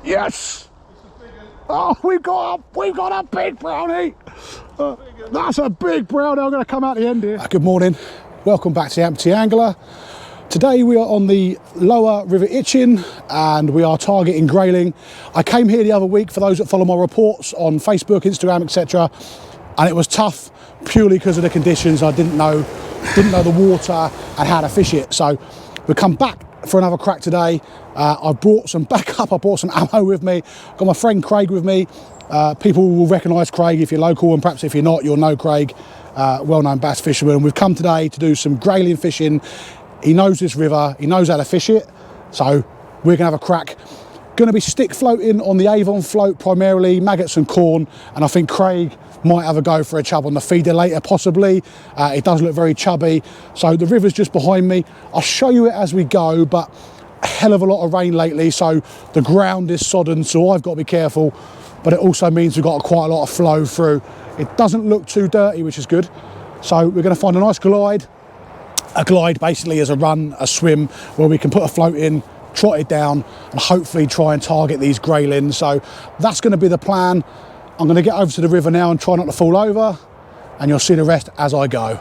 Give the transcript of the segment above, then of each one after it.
Yes. Oh, we've got a big brownie. That's a big brownie. I'm going to come out the end here. Good morning. Welcome back to the Amputee Angler. Today we are on the lower River Itchen and we are targeting grayling. I came here the other week, for those that follow my reports on Facebook, Instagram, etc., and it was tough purely because of the conditions. I didn't know the water and how to fish it. So we come back for another crack today. I brought some backup. I brought some ammo with me. Got my friend Craig with me. People will recognise Craig if you're local, and perhaps if you're not, you'll know Craig, well-known bass fisherman. We've come today to do some grayling fishing. He knows this river, he knows how to fish it, so we're gonna have a crack. Gonna be stick floating on the Avon float primarily, maggots and corn, and I think Craig might have a go for a chub on the feeder later, possibly. It does look very chubby. So the river's just behind me. I'll show you it as we go, but a hell of a lot of rain lately, so the ground is sodden, so I've got to be careful, but it also means we've got quite a lot of flow through. It doesn't look too dirty, which is good. So we're gonna find a nice glide. A glide basically is a run, a swim, where we can put a float in, trot it down, and hopefully try and target these graylings. So that's going to be the plan. I'm going to get over to the river now and try not to fall over, and you'll see the rest as I go.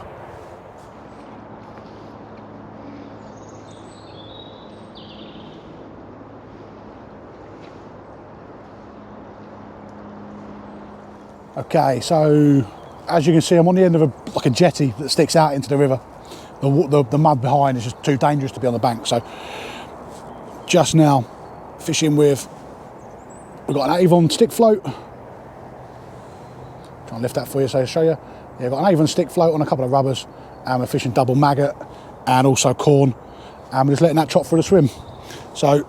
Okay, so as you can see, I'm on the end of like a jetty that sticks out into the river. The mud behind is just too dangerous to be on the bank. So just now fishing with, we've got an Avon stick float. Try and lift that for you so I'll show you. Yeah, I've got an Avon stick float on a couple of rubbers, and we're fishing double maggot and also corn, and we're just letting that trot through the swim. So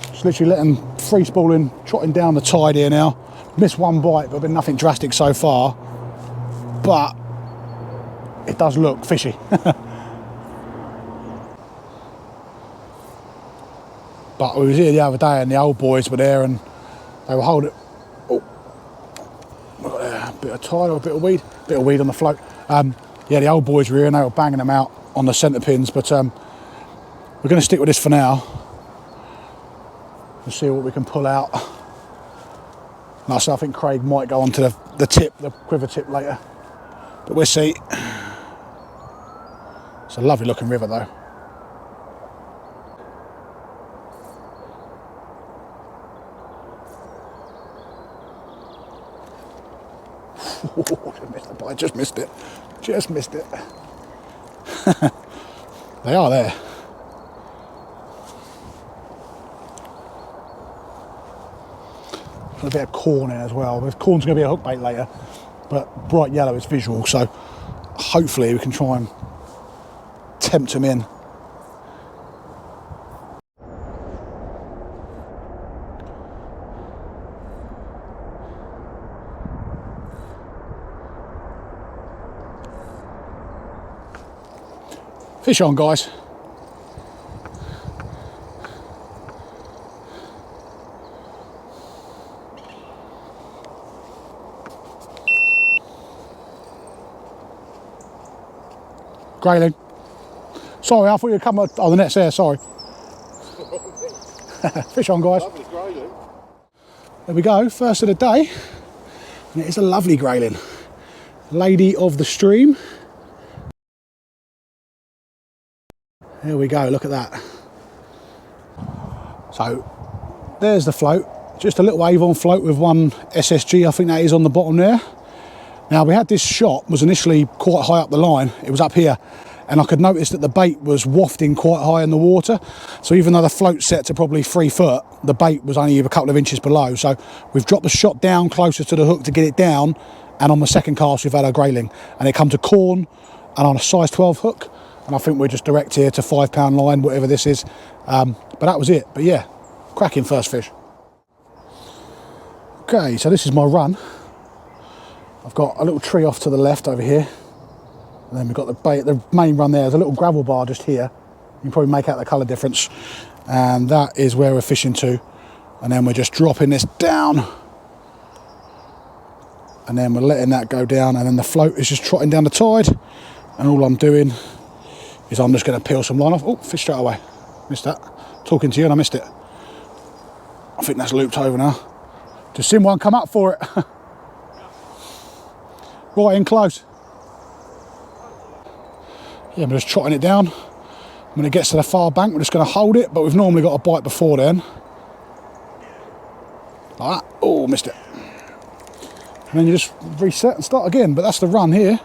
just literally letting free spooling, trotting down the tide here now. Missed one bite, but been nothing drastic so far. But it does look fishy. But we was here the other day and the old boys were there and they were holding, oh, we've got a bit of tide or a bit of weed on the float. Yeah, the old boys were here and they were banging them out on the centre pins, but we're going to stick with this for now and see what we can pull out. And so I think Craig might go onto the quiver tip later. But we'll see. It's a lovely looking river though. I just missed it. Just missed it. They are there. A bit of corn in as well. The corn's going to be a hook bait later, but bright yellow is visual, so hopefully we can try and tempt them in. Fish on, guys. Grayling. Sorry, I thought you'd come. Oh, the net's there, sorry. Fish on, guys. Lovely grayling. There we go, first of the day. And it is a lovely grayling. Lady of the stream. Here we go, look at that. So, there's the float. Just a little Avon float with one SSG, I think that is on the bottom there. Now we had this shot, was initially quite high up the line, it was up here, and I could notice that the bait was wafting quite high in the water. So even though the float set to probably 3 foot, the bait was only a couple of inches below. So we've dropped the shot down closer to the hook to get it down, and on the second cast we've had a grayling. And it come to corn and on a size 12 hook, and I think we're just direct here to 5 pound line, whatever this is. But that was it, but yeah, cracking first fish. Okay, so this is my run. I've got a little tree off to the left over here, and then we've got the main run there. There's a little gravel bar just here. You can probably make out the colour difference, and that is where we're fishing to. And then we're just dropping this down, and then we're letting that go down, and then the float is just trotting down the tide, and all I'm doing is I'm just going to peel some line off. Oh, fish straight away. Missed that. talking to you and I missed it. I think that's looped over now. Just seen one come up for it. Right in close. Yeah, I'm just trotting it down. When it gets to the far bank, we're just going to hold it, but we've normally got a bite before then. Like that. Oh, missed it. And then you just reset and start again, but that's the run here.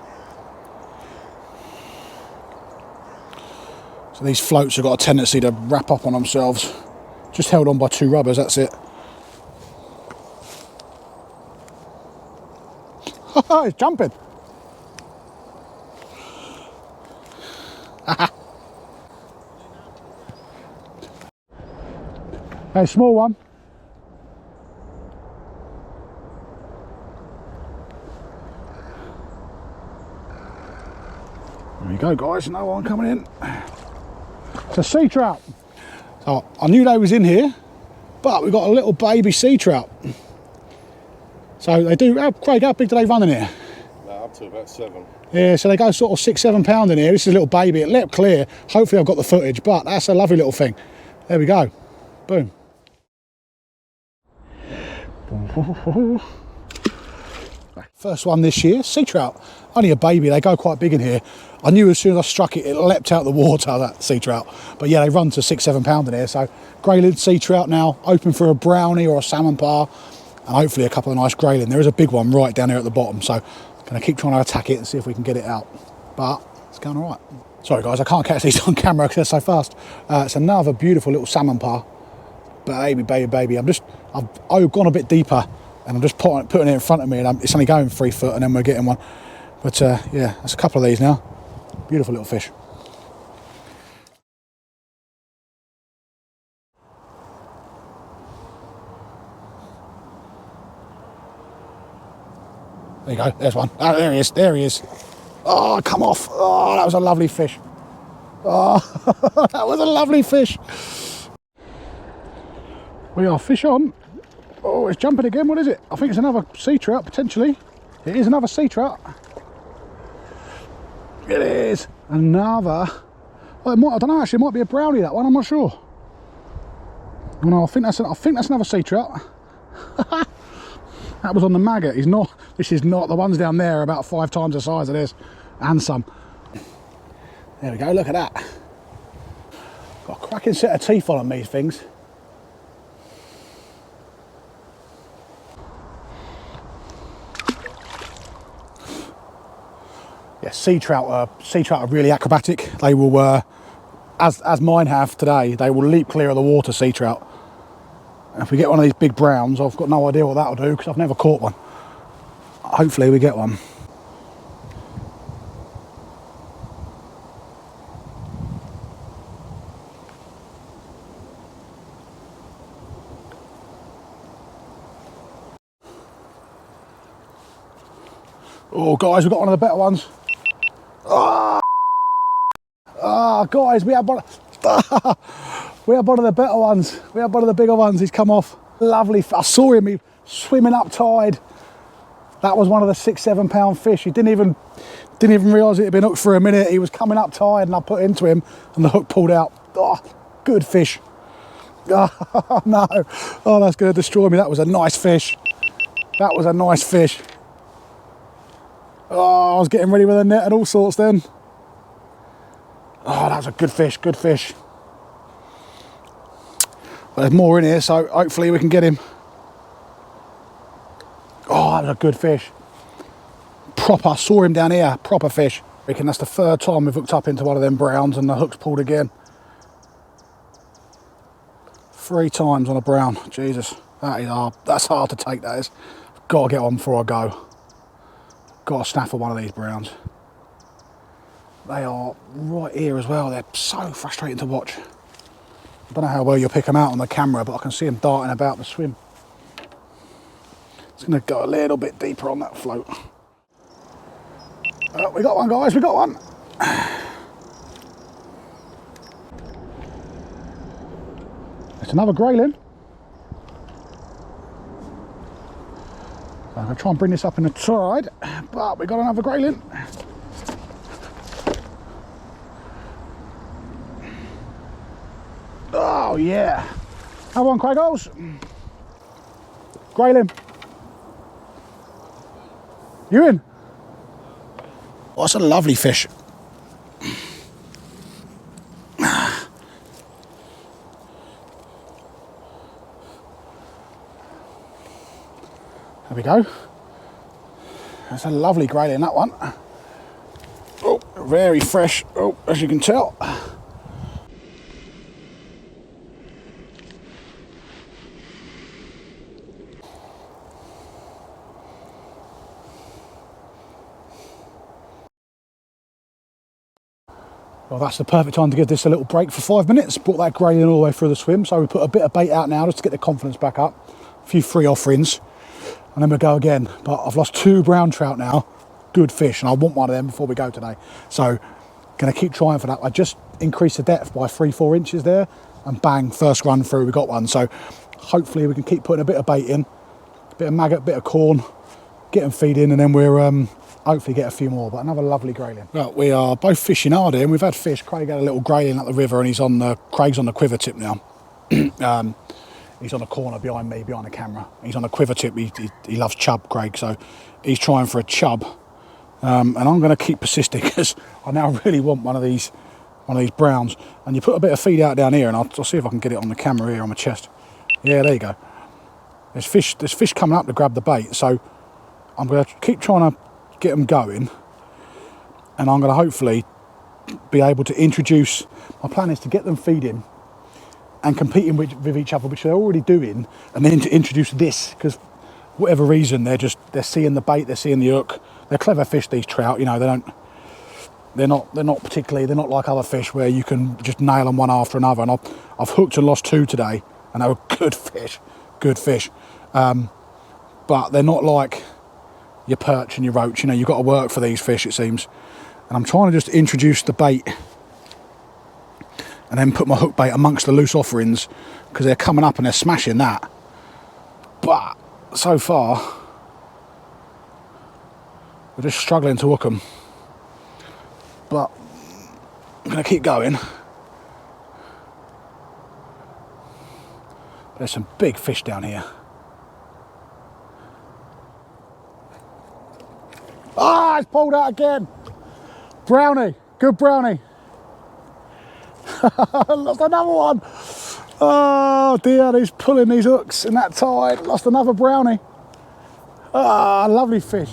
So these floats have got a tendency to wrap up on themselves. Just held on by 2 rubbers, that's it. It's jumping. A small one. There we go, guys, another one coming in. It's a sea trout. So I knew they was in here, but we've got a little baby sea trout. So they do, Craig, how big do they run in here? Up to about 7. Yeah, so they go sort of 6-7 pound in here. This is a little baby. It leapt clear. Hopefully I've got the footage, but that's a lovely little thing. There we go. Boom. First one this year, sea trout. Only a baby, they go quite big in here. I knew as soon as I struck it, it leapt out the water, that sea trout. But yeah, they run to 6-7 pound in here. So grayling sea trout now, open for a brownie or a salmon par, and hopefully a couple of nice grayling. There is a big one right down here at the bottom, so I'm going to keep trying to attack it and see if we can get it out. But it's going all right. Sorry guys, I can't catch these on camera because they're so fast. It's another beautiful little salmon par. Baby, baby, baby. I've gone a bit deeper and I'm just putting it in front of me, and it's only going 3 foot, and then we're getting one. But yeah, that's a couple of these now. Beautiful little fish. There you go, there's one. Oh, there he is, there he is. Oh, come off. Oh, that was a lovely fish. Oh, that was a lovely fish. We are fish on. Oh, it's jumping again. What is it? I think it's another sea trout, potentially. It is another sea trout. It is another. Well, it might, I don't know, actually, it might be a brownie, that one. I'm not sure. Oh, no, I think that's another sea trout. That was on the maggot. He's not. This is not. The ones down there are about 5 times the size of this, and some. There we go. Look at that. Got a cracking set of teeth on these things. Yeah, sea trout are really acrobatic. They will, as mine have today, they will leap clear of the water, sea trout. And if we get one of these big browns, I've got no idea what that'll do because I've never caught one. Hopefully we get one. Oh guys, we've got one of the better ones. Ah, guys, we had one. We had one of the better ones. We had one of the bigger ones. He's come off. Lovely. I saw him. He swimming up tide. That was one of the 6-7 pound fish. He didn't even realise it had been hooked for a minute. He was coming up tide, and I put into him, and the hook pulled out. Oh, good fish. Oh no. Oh, that's going to destroy me. That was a nice fish. That was a nice fish. Oh, I was getting ready with a net and all sorts then. Oh, that was a good fish, good fish. But there's more in here, so hopefully we can get him. Oh, that was a good fish. Proper, I saw him down here, proper fish. I reckon that's the 3rd time we've hooked up into one of them browns and the hook's pulled again. 3 times on a brown, Jesus. That is hard, that's hard to take, that is. Got to get on before I go. Got to snaffle one of these browns. They are right here as well. They're so frustrating to watch. I don't know how well you'll pick them out on the camera, but I can see them darting about the swim. It's going to go a little bit deeper on that float. Oh, we got one, guys, we got one. It's another grayling. I'm going to try and bring this up in the tide, but we got another grayling. Oh, Oh yeah. Have one, Craigos. Grayling. You in? Oh, that's a lovely fish. There we go. That's a lovely grayling, that one. Oh, very fresh. Oh, as you can tell. Well, that's the perfect time to give this a little break for 5 minutes. Brought that grayling all the way through the swim, so we put a bit of bait out now just to get the confidence back up. A few free offerings, and then we'll go again. But I've lost 2 brown trout now. Good fish, and I want one of them before we go today. So, going to keep trying for that. I just increased the depth by 3-4 inches there, and bang, first run through, we got one. So, hopefully we can keep putting a bit of bait in, a bit of maggot, a bit of corn, get them feeding, and then we're hopefully get a few more. But another lovely grayling. Well, we are both fishing hard here, and we've had fish. Craig had a little grayling up the river, and Craig's on the quiver tip now. He's on the corner behind me, behind the camera. He's on the quiver tip. He loves chub, Craig, so he's trying for a chub. And I'm going to keep persisting because I now really want one of these browns. And you put a bit of feed out down here, and I'll see if I can get it on the camera here on my chest. Yeah, there you go. There's fish coming up to grab the bait, so I'm going to keep trying to get them going, and I'm going to hopefully be able to introduce. My plan is to get them feeding and competing with each other, which they're already doing, and then to introduce this, because whatever reason they're seeing the bait, they're seeing the hook. They're clever fish, these trout. You know, they're not like other fish where you can just nail them one after another. And I've hooked and lost 2 today, and they were good fish. But they're not like your perch and your roach. You know, you've got to work for these fish, it seems. And I'm trying to just introduce the bait and then put my hook bait amongst the loose offerings, because they're coming up and they're smashing that. But so far we're just struggling to hook them. But I'm going to keep going. There's some big fish down here. Ah, it's pulled out again. Brownie, good brownie. Lost another one. Oh dear, he's pulling these hooks in that tide. Lost another brownie. Ah, lovely fish.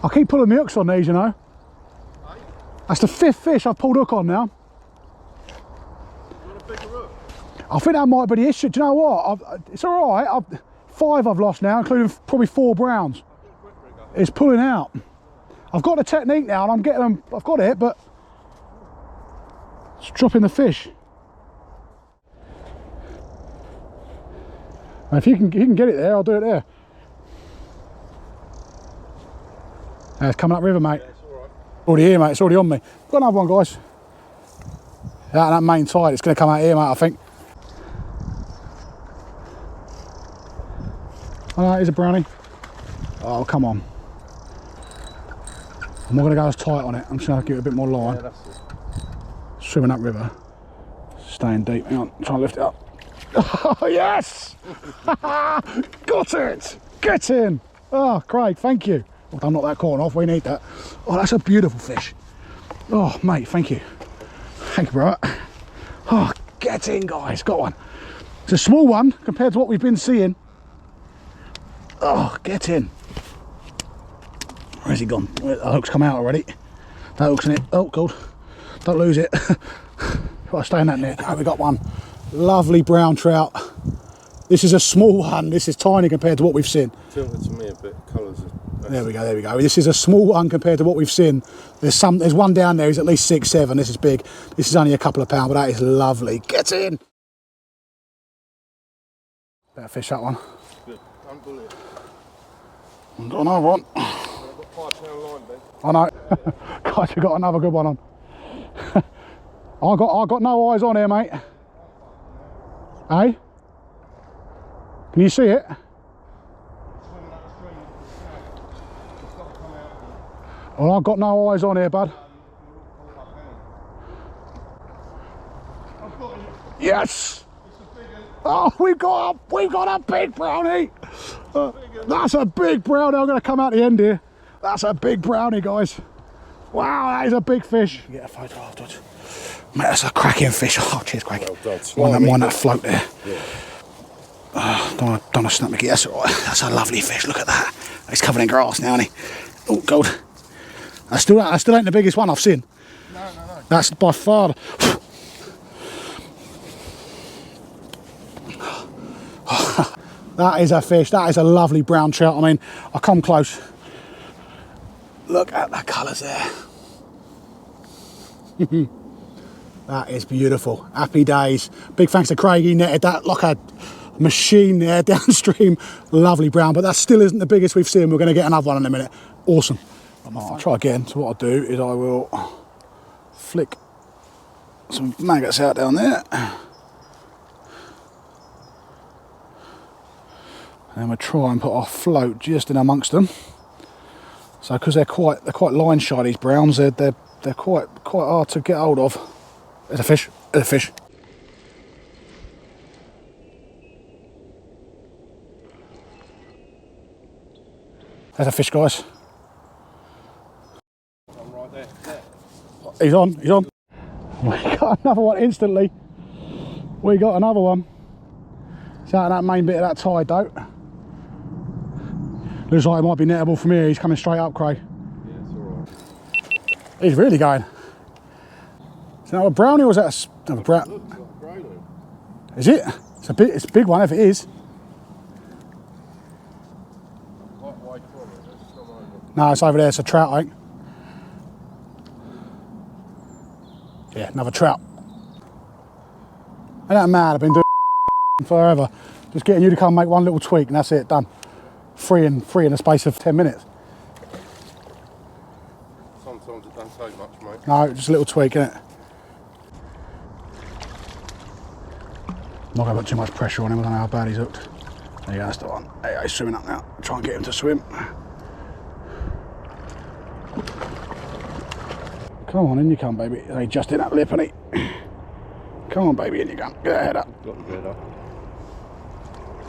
I keep pulling the hooks on these, you know. That's the 5th fish I've pulled hook on now. You want a bigger hook? I think that might be the issue. Do you know what? It's all right. 5 I've lost now, including probably 4 browns. It's pulling out. I've got the technique now, and I'm getting them. I've got it, but it's dropping the fish. And if you can get it there, I'll do it there. It's coming up river, mate. Yeah, it's all right. Already here, mate. It's already on me. Got another one, guys. Out of that main tide, it's going to come out here, mate, I think. Oh, no, here's a brownie. Oh, come on. I'm not going to go as tight on it. I'm just going to give it a bit more line. Yeah, that's it. Swimming up river. Staying deep. Hang on, trying to lift it up. Oh, yes! Got it! Get in! Oh, Craig, thank you. Well, don't knock that corn off, we need that. Oh, that's a beautiful fish. Oh, mate, thank you. Thank you, bro. Oh, get in, guys. Got one. It's a small one compared to what we've been seeing. Oh, get in. Where's he gone? The hook's come out already. That hook's in it. Oh god, don't lose it. Gotta stay in that net. Oh, we got one. Lovely brown trout. This is a small one. This is tiny compared to what we've seen. Tilted to me a bit. Colours. There we go. There we go. This is a small one compared to what we've seen. There's one down there. He's at least 6, 7. This is big. This is only a couple of pounds, but that is lovely. Get in. Better fish that one. Good. Unbull it. I've got another one. I've got 5 pound line, Ben. I know. Guys, we got another good one on. I got no eyes on here, mate. Hey? Can you see it? Well, I've got no eyes on here, bud. Yes! Oh, we've got a big brownie. That's a big brownie. I'm going to come out the end here. That's a big brownie, guys. Wow, that is a big fish. Get a photo afterwards. Mate, that's a cracking fish. Oh, cheers, Craig. Well done. One that float there. Yeah. Don't want to snap me. That's all right. That's a lovely fish. Look at that. He's covered in grass now, isn't he? Oh, God. I still ain't the biggest one I've seen. No. That's by far. That is a fish. That is a lovely brown trout. I mean, I come close. Look at the colours there. That is beautiful. Happy days. Big thanks to Craig. He netted that like a machine there downstream. Lovely brown, but that still isn't the biggest we've seen. We're going to get another one in a minute. Awesome. I'll try again. So what I'll do is I will flick some maggots out down there. And then we'll try and put our float just in amongst them. So because they're quite line shy, these browns, they're quite hard to get hold of. There's a fish. There's a fish. There's a fish, guys. I'm right there. He's on. He's on. We got another one instantly. We got another one. It's out of that main bit of that tide, though. Looks like it might be nettable from here. He's coming straight up, Craig. Yeah, it's alright. He's really going. Is that a brownie or is that a brown? Looks like a grayling. Is it? It's a big one if it is. Quite wide from it. Let's come over. No, it's over there. It's a trout, I think. Yeah, another trout. Ain't that mad? I've been doing forever. Just getting you to come make one little tweak and that's it, done. Free in the space of 10 minutes. Sometimes it don't take much, mate. No, just a little tweak, innit? Not going to put too much pressure on him. I don't know how bad he's hooked. There you go, that's the one. Hey, he's swimming up now. Try and get him to swim. Come on, in you come, baby. Hey, just in that lip, innit? Come on, baby, in you come. Get that head up. Got the head up.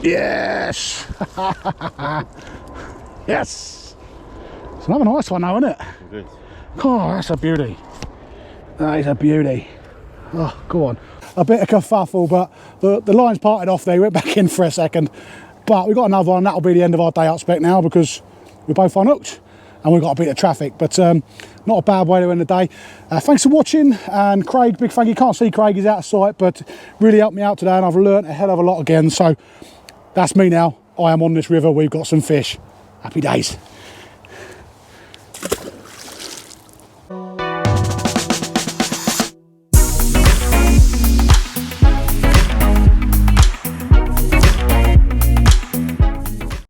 Yes! Yes! It's another nice one now, isn't it? It is. Oh, that's a beauty. That is a beauty. Oh, go on. A bit of kerfuffle, but the line's parted off there. We went back in for a second. But we've got another one. That'll be the end of our day out spec now because we're both unhooked and we've got a bit of traffic. But not a bad way to end the day. Thanks for watching. And Craig, big thank you. Can't see Craig, he's out of sight, but really helped me out today and I've learnt a hell of a lot again. So that's me now. I am on this river. We've got some fish. Happy days.